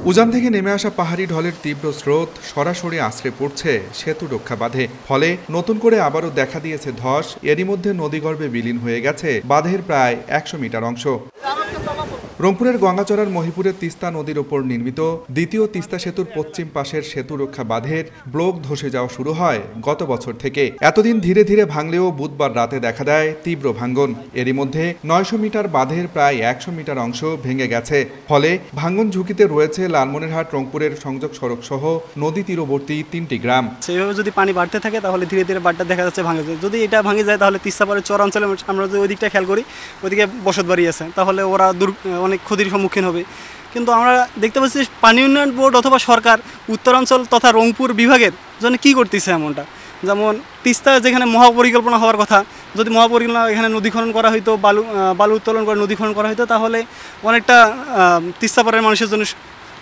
উজান থেকে নেমে আসা পাহাড়ি ঢলের তীব্র স্রোত সরাসরি আছড়ে পড়ছে সেতু রক্ষা বাঁধে। ফলে নতুন করে আবারও দেখা দিয়েছে ধস। এরই মধ্যে নদীগর্ভে বিলীন হয়ে গেছে বাঁধের প্রায় ১০০ মিটার অংশ। রংপুরের গঙ্গাচড়ার মহিপুরের তিস্তা নদীর ওপর নির্মিত দ্বিতীয় তিস্তা সেতুর পশ্চিম পাশের সেতু রক্ষা বাঁধের ব্লক ধসে যাওয়া শুরু হয় গত বছর থেকে। এতদিন ধীরে ধীরে ভাঙলেও বুধবার রাতে দেখা দেয় তীব্র ভাঙ্গন। এরই মধ্যে ৯০০ মিটার বাঁধের প্রায় ১০০ মিটার অংশ ভেঙে গেছে। ফলে ভাঙ্গন ঝুঁকিতে রয়েছে লালমনিরহাট রংপুরের সংযোগ সড়ক সহ নদী তীরবর্তী ৩টি গ্রাম। সেভাবে যদি পানি বাড়তে থাকে তাহলে ধীরে ধীরে বাঁধটা দেখা যাচ্ছে ভাঙে যায়। যদি এটা ভাঙে যায় তাহলে তিস্তা পাড়ের চরাঞ্চলে আমরা যদি ওই দিকটা খেয়াল করি, ওইদিকে বসত বাড়ি আছে, তাহলে ওরা অনেক ক্ষতির সম্মুখীন হবে। কিন্তু আমরা দেখতে পাচ্ছি পানি উন্নয়ন বোর্ড অথবা সরকার উত্তরাঞ্চল তথা রংপুর বিভাগের জন্য কী করতেছে এমনটা। যেমন তিস্তা যেখানে মহাপরিকল্পনা হওয়ার কথা, যদি মহাপরিকল্পনা এখানে নদী খনন করা হইতো, বালু উত্তোলন করে নদী খনন করা হইতো, তাহলে অনেকটা তিস্তা পাড়ের মানুষের জন্য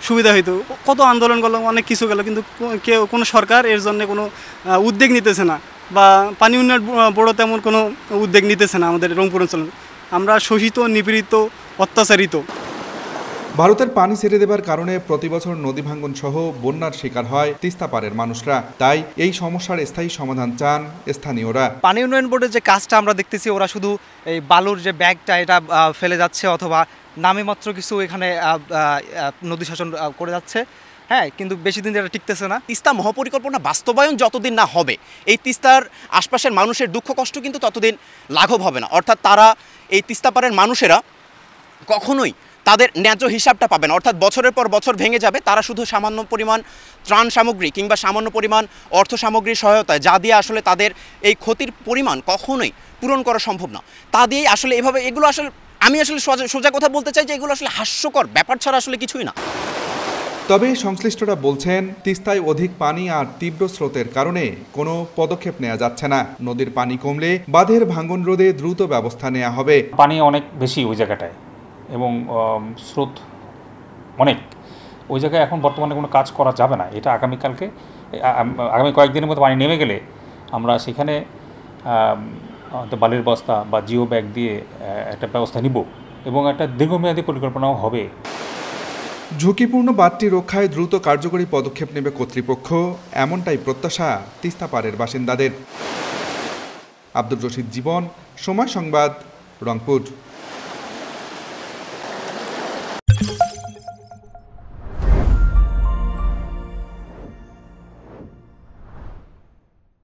সুবিধা হইতো। কত আন্দোলন করলো, অনেক কিছু গেল, কিন্তু কোনো সরকার এর জন্য কোনো উদ্যোগ নিতেছে না, বা পানি উন্নয়ন বোর্ডও তেমন কোনো উদ্যোগ নিতেছে না আমাদের রংপুর অঞ্চলে। আমরা শোষিত, নিপীড়িত, অত্যাচারিত। ভারতের পানি ছেড়ে দেবার কারণে প্রতি বছর নদী ভাঙ্গন সহ বন্যার শিকার হয় তিস্তা পাড়ের মানুষরা। তাই এই সমস্যার স্থায়ী সমাধান চান স্থানীয়রা। পানি উন্নয়ন বোর্ডের যে কাজটা আমরা দেখতেছি, ওরা শুধু এই বালুর যে ব্যাগটা এটা ফেলে যাচ্ছে, অথবা নামে মাত্র কিছু এখানে নদী শাসন করে যাচ্ছে। হ্যাঁ, কিন্তু বেশি দিন এটা টিকতেছে না। তিস্তা মহাপরিকল্পনা বাস্তবায়ন যতদিন না হবে, এই তিস্তার আশপাশের মানুষের দুঃখ কষ্ট কিন্তু ততদিন লাঘব হবে না। অর্থাৎ তারা, এই তিস্তা পাড়ের মানুষেরা কখনোই তাদের ন্যায্য হিসাবটা পাবে না। অর্থাৎ বছরের পর বছর ভেঙে যাবে, তারা শুধু সামান্য পরিমাণ ত্রাণ সামগ্রী কিংবা সামান্য পরিমাণ অর্থ সামগ্রীর সহায়তায়, যা দিয়ে আসলে তাদের এই ক্ষতির পরিমাণ কখনোই পূরণ করা সম্ভব না, তা দিয়েই আসলে এভাবে এগুলো আসলে, আমি আসলে সোজা কথা বলতে চাই যে এগুলো আসলে হাস্যকর ব্যাপার ছাড়া আসলে কিছুই না। তবে সংশ্লিষ্টরা বলছেন, তিস্তায় অধিক পানি আর তীব্র স্রোতের কারণে কোনো পদক্ষেপ নেওয়া যাচ্ছে না। নদীর পানি কমলে বাঁধের ভাঙ্গন রোধে দ্রুত ব্যবস্থা নেওয়া হবে। পানি অনেক বেশি ওই জায়গাটায় এবং স্রোত অনেক, ওই জায়গায় এখন বর্তমানে কোনো কাজ করা যাবে না। এটা আগামী কয়েকদিনের মধ্যে পানি নেমে গেলে আমরা সেখানে বালির বস্তা বা জিও ব্যাগ দিয়ে একটা ব্যবস্থা নিব এবং একটা দীর্ঘমেয়াদী পরিকল্পনাও হবে। ঝুঁকিপূর্ণ বাঁধটি রক্ষায় দ্রুত কার্যকরী পদক্ষেপ নেবে কর্তৃপক্ষ, এমনটাই প্রত্যাশা তিস্তা পাড়ের বাসিন্দাদের। আব্দুর রশিদ জীবন, সময় সংবাদ, রংপুর।